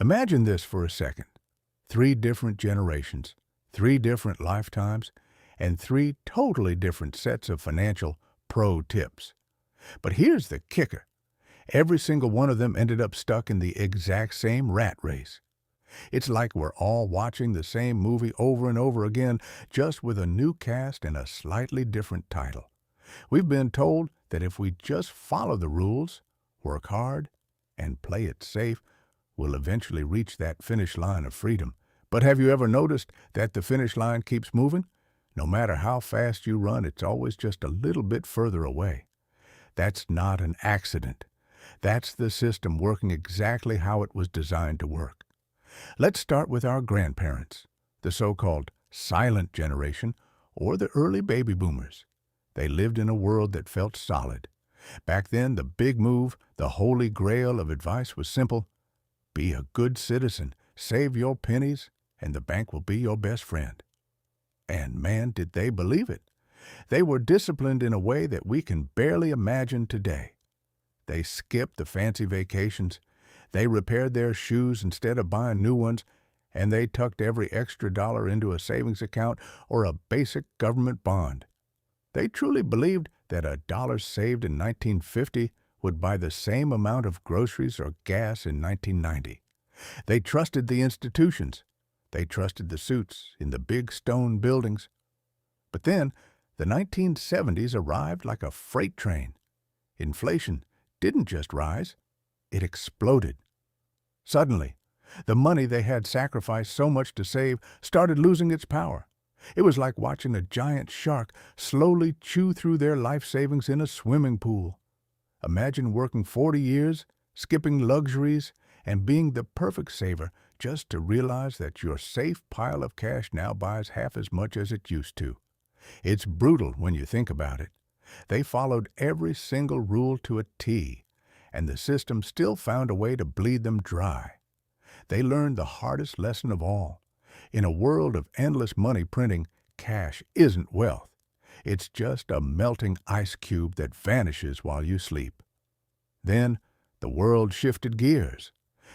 Imagine this for a second. 3 different generations, 3 different lifetimes, and 3 totally different sets of financial pro tips. But here's the kicker. Every single one of them ended up stuck in the exact same rat race. It's like we're all watching the same movie over and over again, just with a new cast and a slightly different title. We've been told that if we just follow the rules, work hard, and play it safe, we'll eventually reach that finish line of freedom. But have you ever noticed that the finish line keeps moving? No matter how fast you run, it's always just a little bit further away. That's not an accident. That's the system working exactly how it was designed to work. Let's start with our grandparents, the so-called silent generation, or the early baby boomers. They lived in a world that felt solid. Back then, the big move, the holy grail of advice was simple. Be a good citizen, save your pennies, and the bank will be your best friend. And man, did they believe it. They were disciplined in a way that we can barely imagine today. They skipped the fancy vacations. They repaired their shoes instead of buying new ones, and they tucked every extra dollar into a savings account or a basic government bond. They truly believed that a dollar saved in 1950 would buy the same amount of groceries or gas in 1990. They trusted the institutions. They trusted the suits in the big stone buildings. But then, the 1970s arrived like a freight train. Inflation didn't just rise, it exploded. Suddenly, the money they had sacrificed so much to save started losing its power. It was like watching a giant shark slowly chew through their life savings in a swimming pool. Imagine working 40 years, skipping luxuries, and being the perfect saver just to realize that your safe pile of cash now buys half as much as it used to. It's brutal when you think about it. They followed every single rule to a T, and the system still found a way to bleed them dry. They learned the hardest lesson of all. In a world of endless money printing, cash isn't wealth. It's just a melting ice cube that vanishes while you sleep. Then, the world shifted gears.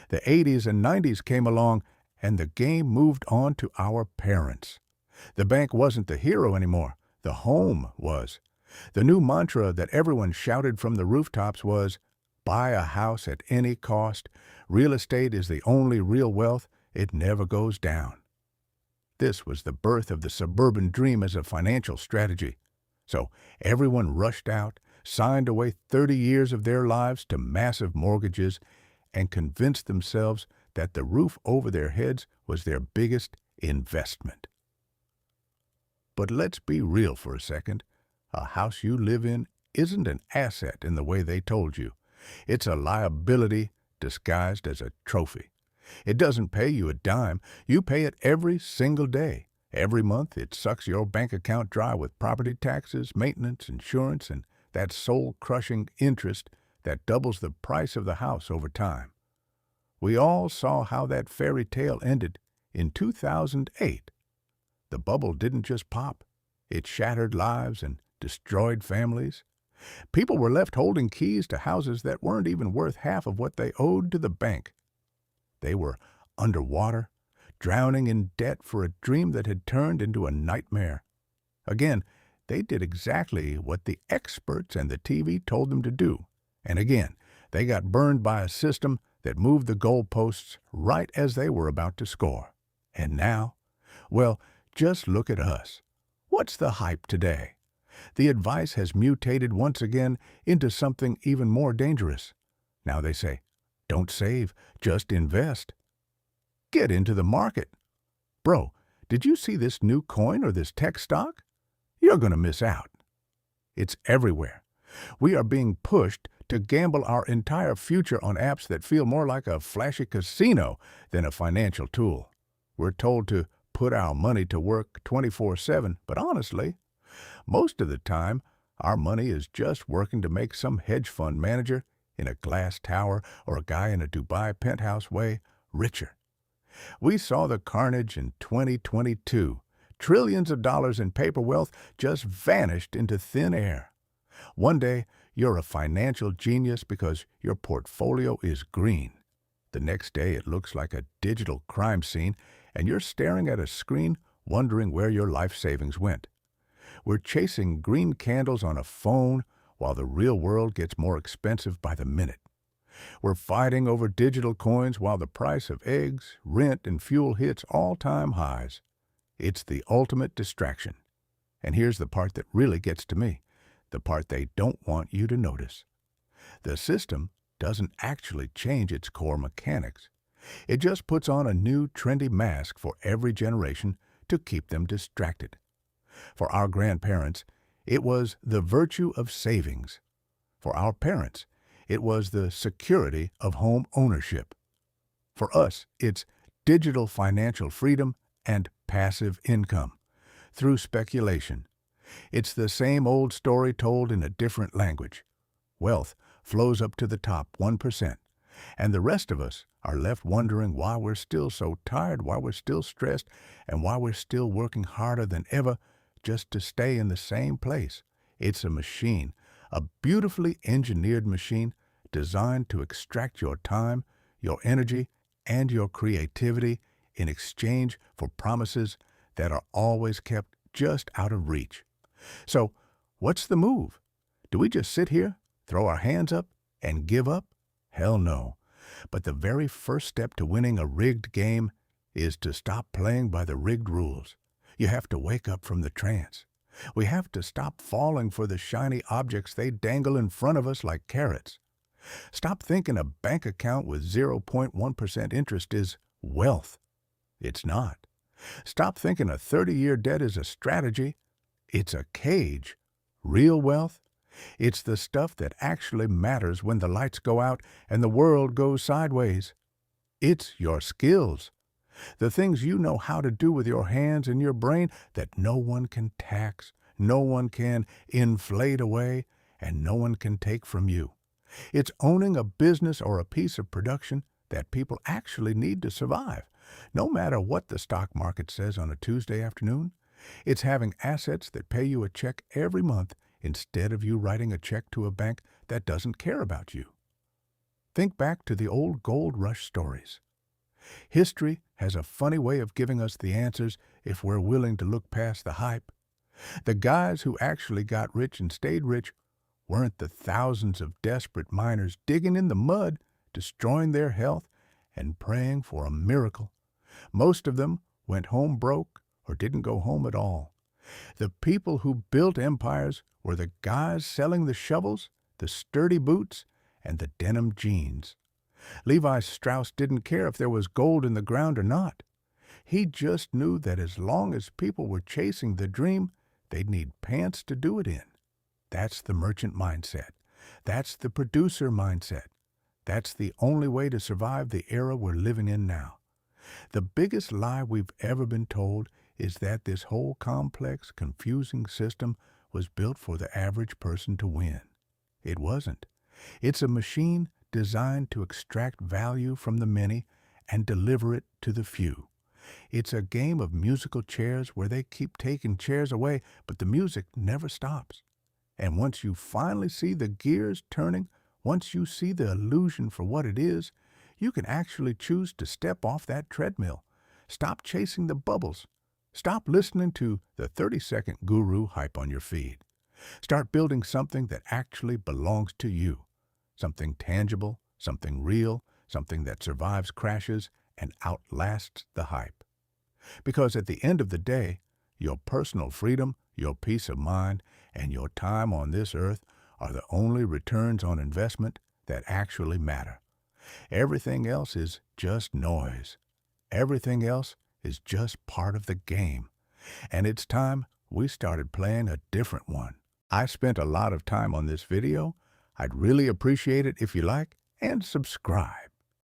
The 80s and 90s came along, and the game moved on to our parents. The bank wasn't the hero anymore. The home was. The new mantra that everyone shouted from the rooftops was, buy a house at any cost. Real estate is the only real wealth. It never goes down. This was the birth of the suburban dream as a financial strategy. So everyone rushed out, signed away 30 years of their lives to massive mortgages, and convinced themselves that the roof over their heads was their biggest investment. But let's be real for a second. A house you live in isn't an asset in the way they told you. It's a liability disguised as a trophy. It doesn't pay you a dime. You pay it every single day. Every month, it sucks your bank account dry with property taxes, maintenance, insurance, and that soul-crushing interest that doubles the price of the house over time. We all saw how that fairy tale ended in 2008. The bubble didn't just pop. It shattered lives and destroyed families. People were left holding keys to houses that weren't even worth half of what they owed to the bank. They were underwater, drowning in debt for a dream that had turned into a nightmare. Again, they did exactly what the experts and the TV told them to do. And again, they got burned by a system that moved the goalposts right as they were about to score. And now, well, just look at us. What's the hype today? The advice has mutated once again into something even more dangerous. Now they say, don't save, just invest. Get into the market. Bro, did you see this new coin or this tech stock? You're going to miss out. It's everywhere. We are being pushed to gamble our entire future on apps that feel more like a flashy casino than a financial tool. We're told to put our money to work 24/7, but honestly, most of the time, our money is just working to make some hedge fund manager in a glass tower or a guy in a Dubai penthouse way richer. We saw the carnage in 2022. Trillions of dollars in paper wealth just vanished into thin air. One day, you're a financial genius because your portfolio is green. The next day it looks like a digital crime scene, and you're staring at a screen wondering where your life savings went. We're chasing green candles on a phone while the real world gets more expensive by the minute. We're fighting over digital coins while the price of eggs, rent, and fuel hits all-time highs. It's the ultimate distraction. And here's the part that really gets to me, the part they don't want you to notice. The system doesn't actually change its core mechanics. It just puts on a new trendy mask for every generation to keep them distracted. For our grandparents, it was the virtue of savings. For our parents, it was the security of home ownership. For us, it's digital financial freedom and passive income through speculation. It's the same old story told in a different language. Wealth flows up to the top 1%, and the rest of us are left wondering why we're still so tired, why we're still stressed, and why we're still working harder than ever just to stay in the same place. It's a machine, a beautifully engineered machine designed to extract your time, your energy, and your creativity in exchange for promises that are always kept just out of reach. So, what's the move? Do we just sit here, throw our hands up, and give up? Hell no. But the very first step to winning a rigged game is to stop playing by the rigged rules. You have to wake up from the trance. We have to stop falling for the shiny objects they dangle in front of us like carrots. Stop thinking a bank account with 0.1% interest is wealth. It's not. Stop thinking a 30-year debt is a strategy. It's a cage. Real wealth? It's the stuff that actually matters when the lights go out and the world goes sideways. It's your skills. The things you know how to do with your hands and your brain that no one can tax, no one can inflate away, and no one can take from you. It's owning a business or a piece of production that people actually need to survive, no matter what the stock market says on a Tuesday afternoon. It's having assets that pay you a check every month instead of you writing a check to a bank that doesn't care about you. Think back to the old gold rush stories. History has a funny way of giving us the answers if we're willing to look past the hype. The guys who actually got rich and stayed rich weren't the thousands of desperate miners digging in the mud, destroying their health, and praying for a miracle. Most of them went home broke or didn't go home at all. The people who built empires were the guys selling the shovels, the sturdy boots, and the denim jeans. Levi Strauss didn't care if there was gold in the ground or not. He just knew that as long as people were chasing the dream, they'd need pants to do it in. That's the merchant mindset. That's the producer mindset. That's the only way to survive the era we're living in now. The biggest lie we've ever been told is that this whole complex, confusing system was built for the average person to win. It wasn't. It's a machine designed to extract value from the many and deliver it to the few. It's a game of musical chairs where they keep taking chairs away, but the music never stops. And once you finally see the gears turning, once you see the illusion for what it is, you can actually choose to step off that treadmill. Stop chasing the bubbles. Stop listening to the 30-second guru hype on your feed. Start building something that actually belongs to you. Something tangible, something real, something that survives crashes and outlasts the hype. Because at the end of the day, your personal freedom, your peace of mind, and your time on this earth are the only returns on investment that actually matter. Everything else is just noise. Everything else is just part of the game. And it's time we started playing a different one. I spent a lot of time on this video. I'd really appreciate it if you like and subscribe.